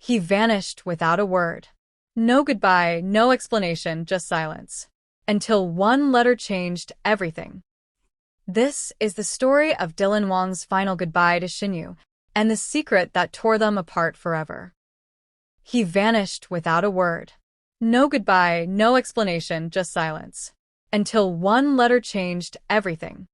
He vanished without a word. No goodbye, no explanation, just silence. Until one letter changed everything. This is the story of Dylan Wang's final goodbye to Shen Yue, and the secret that tore them apart forever. He vanished without a word. No goodbye, no explanation, just silence. Until one letter changed everything.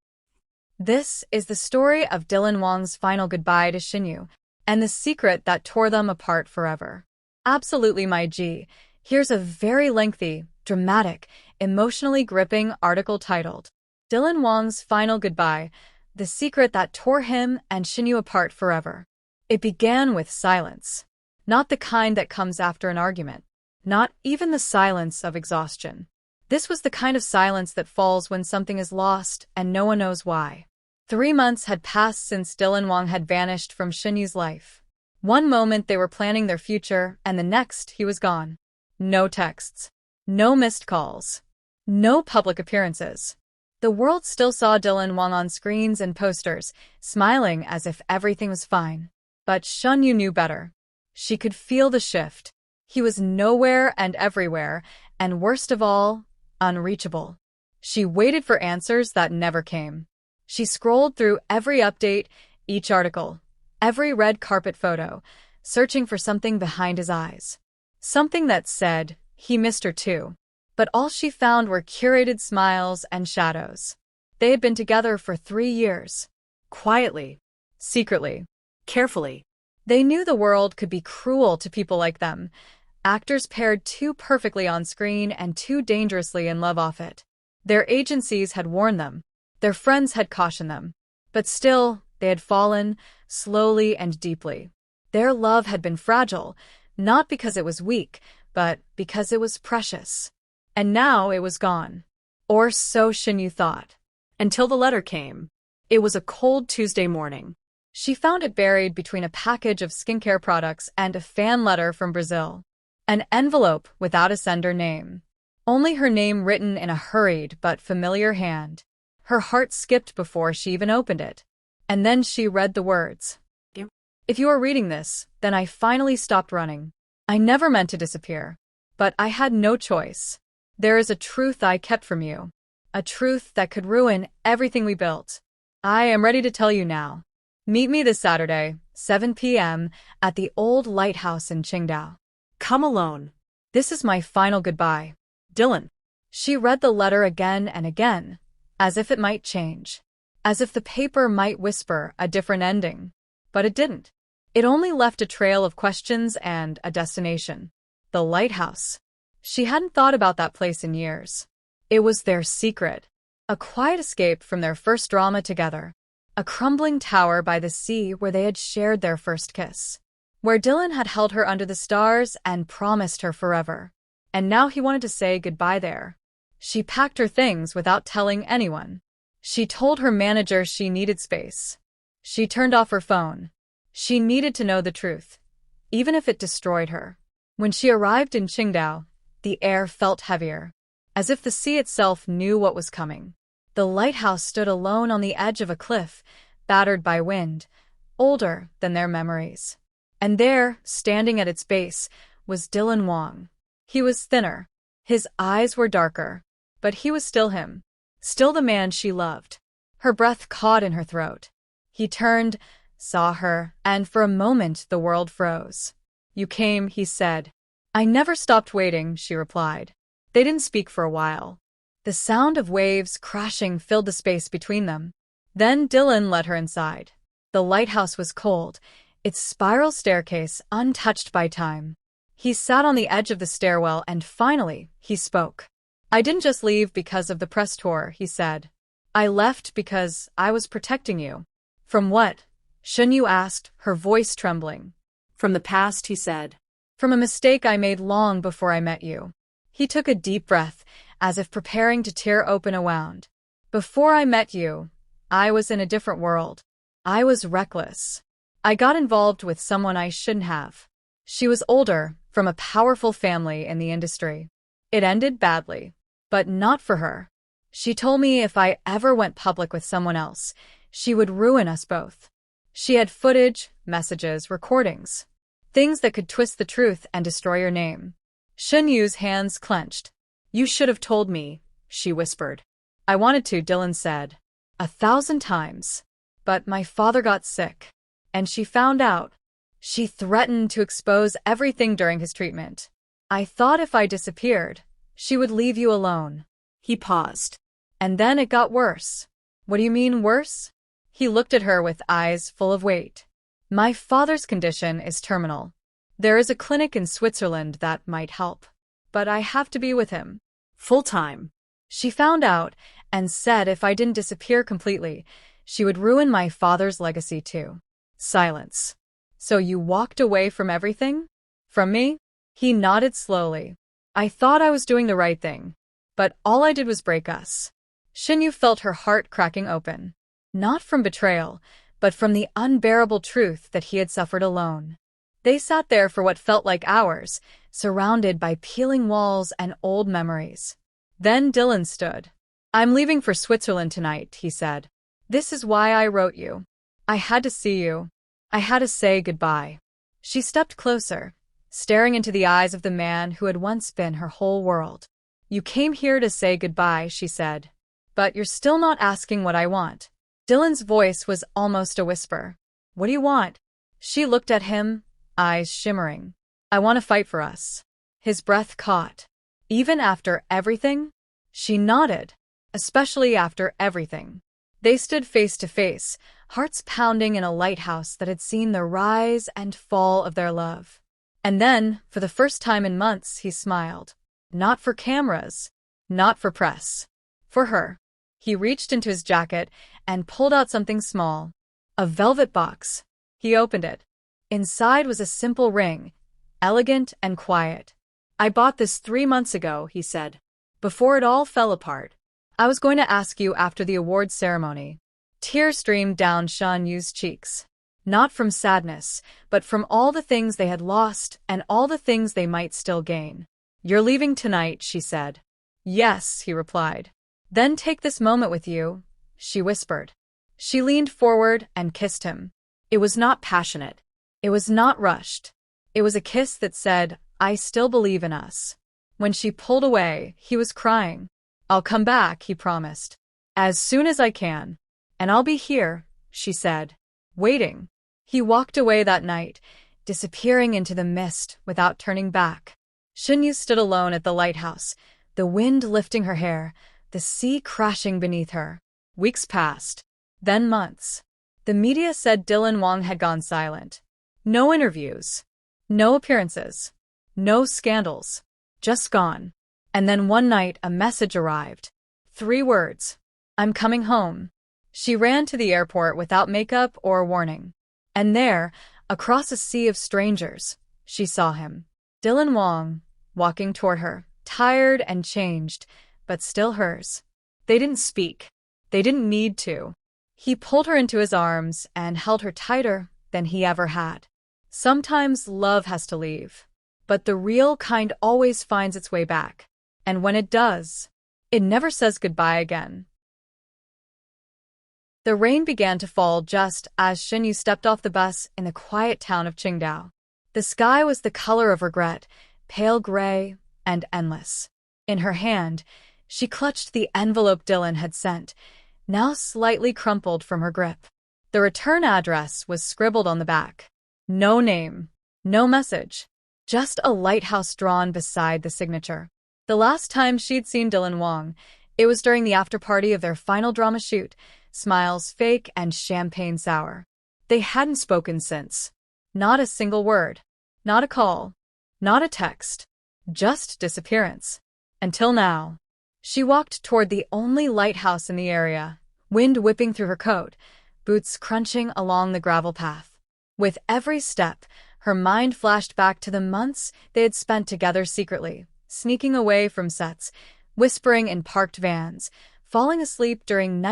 This is the story of Dylan Wang's final goodbye to Shen Yue, and the secret that tore them apart forever. Absolutely, my G. Here's a very lengthy, dramatic, emotionally gripping article titled, Dylan Wang's Final Goodbye, The Secret That Tore Him and Shen Yue Apart Forever. It began with silence. Not the kind that comes after an argument. Not even the silence of exhaustion. This was the kind of silence that falls when something is lost and no one knows why. 3 months had passed since Dylan Wang had vanished from Shen Yue's life. One moment they were planning their future, and the next he was gone. No texts. No missed calls. No public appearances. The world still saw Dylan Wang on screens and posters, smiling as if everything was fine. But Shen Yue knew better. She could feel the shift. He was nowhere and everywhere, and worst of all, unreachable. She waited for answers that never came. She scrolled through every update, each article, every red carpet photo, searching for something behind his eyes. Something that said, he missed her too. But all she found were curated smiles and shadows. They had been together for 3 years. Quietly. Secretly. Carefully. They knew the world could be cruel to people like them. Actors paired too perfectly on screen and too dangerously in love off it. Their agencies had warned them. Their friends had cautioned them. But still, they had fallen, slowly and deeply. Their love had been fragile, not because it was weak, but because it was precious. And now it was gone. Or so Shen Yue thought. Until the letter came. It was a cold Tuesday morning. She found it buried between a package of skincare products and a fan letter from Brazil. An envelope without a sender name. Only her name written in a hurried but familiar hand. Her heart skipped before she even opened it. And then she read the words. If you are reading this, then I finally stopped running. I never meant to disappear. But I had no choice. There is a truth I kept from you. A truth that could ruin everything we built. I am ready to tell you now. Meet me this Saturday, 7 p.m., at the old Lighthouse in Qingdao. Come alone. This is my final goodbye. Dylan. She read the letter again and again, as if it might change. As if the paper might whisper a different ending. But it didn't. It only left a trail of questions and a destination. The Lighthouse. She hadn't thought about that place in years. It was their secret. A quiet escape from their first drama together. A crumbling tower by the sea where they had shared their first kiss. Where Dylan had held her under the stars and promised her forever. And now he wanted to say goodbye there. She packed her things without telling anyone. She told her manager she needed space. She turned off her phone. She needed to know the truth, even if it destroyed her. When she arrived in Qingdao, the air felt heavier, as if the sea itself knew what was coming. The lighthouse stood alone on the edge of a cliff, battered by wind, older than their memories. And there, standing at its base, was Dylan Wang. He was thinner. His eyes were darker. But he was still him. Still the man she loved. Her breath caught in her throat. He turned, saw her, and for a moment the world froze. You came, he said. I never stopped waiting, she replied. They didn't speak for a while. The sound of waves crashing filled the space between them. Then Dylan led her inside. The lighthouse was cold, its spiral staircase untouched by time. He sat on the edge of the stairwell and finally, he spoke. I didn't just leave because of the press tour, he said. I left because I was protecting you. From what? Shen Yue asked, her voice trembling. From the past, he said. From a mistake I made long before I met you. He took a deep breath, as if preparing to tear open a wound. Before I met you, I was in a different world. I was reckless. I got involved with someone I shouldn't have. She was older, from a powerful family in the industry. It ended badly, but not for her. She told me if I ever went public with someone else, she would ruin us both. She had footage, messages, recordings. Things that could twist the truth and destroy your name. Shen Yue's hands clenched. You should have told me, she whispered. I wanted to, Dylan said. 1,000 times. But my father got sick. And she found out. She threatened to expose everything during his treatment. I thought if I disappeared, she would leave you alone. He paused. And then it got worse. What do you mean worse? He looked at her with eyes full of weight. My father's condition is terminal. There is a clinic in Switzerland that might help. But I have to be with him. Full-time. She found out and said if I didn't disappear completely, she would ruin my father's legacy too. Silence. So you walked away from everything? From me? He nodded slowly. I thought I was doing the right thing. But all I did was break us. Shen Yue felt her heart cracking open. Not from betrayal, but from the unbearable truth that he had suffered alone. They sat there for what felt like hours, surrounded by peeling walls and old memories. Then Dylan stood. I'm leaving for Switzerland tonight, he said. This is why I wrote you. I had to see you. I had to say goodbye. She stepped closer, staring into the eyes of the man who had once been her whole world. You came here to say goodbye, she said. But you're still not asking what I want. Dylan's voice was almost a whisper. What do you want? She looked at him, eyes shimmering. I want to fight for us. His breath caught. Even after everything? She nodded. Especially after everything. They stood face to face, hearts pounding in a lighthouse that had seen the rise and fall of their love. And then, for the first time in months, he smiled. Not for cameras. Not for press. For her. He reached into his jacket and pulled out something small. A velvet box. He opened it. Inside was a simple ring, elegant and quiet. I bought this 3 months ago, he said. Before it all fell apart. I was going to ask you after the awards ceremony. Tears streamed down Shen Yue's cheeks. Not from sadness, but from all the things they had lost and all the things they might still gain. You're leaving tonight, she said. Yes, he replied. Then take this moment with you, she whispered. She leaned forward and kissed him. It was not passionate. It was not rushed. It was a kiss that said, I still believe in us. When she pulled away, he was crying. I'll come back, he promised. As soon as I can. And I'll be here, she said. Waiting. He walked away that night, disappearing into the mist without turning back. Shen Yue stood alone at the lighthouse, the wind lifting her hair, the sea crashing beneath her. Weeks passed. Then months. The media said Dylan Wang had gone silent. No interviews. No appearances. No scandals. Just gone. And then one night a message arrived. 3 words. I'm coming home. She ran to the airport without makeup or warning. And there, across a sea of strangers, she saw him. Dylan Wang, walking toward her, tired and changed, but still hers. They didn't speak. They didn't need to. He pulled her into his arms and held her tighter than he ever had. Sometimes love has to leave. But the real kind always finds its way back. And when it does, it never says goodbye again. The rain began to fall just as Shen Yue stepped off the bus in the quiet town of Qingdao. The sky was the color of regret, pale gray and endless. In her hand, she clutched the envelope Dylan had sent, now slightly crumpled from her grip. The return address was scribbled on the back. No name, no message, just a lighthouse drawn beside the signature. The last time she'd seen Dylan Wang, it was during the after-party of their final drama shoot, smiles fake and champagne sour. They hadn't spoken since. Not a single word. Not a call. Not a text. Just disappearance. Until now. She walked toward the only lighthouse in the area, wind whipping through her coat, boots crunching along the gravel path. With every step, her mind flashed back to the months they had spent together secretly, sneaking away from sets, whispering in parked vans, falling asleep during night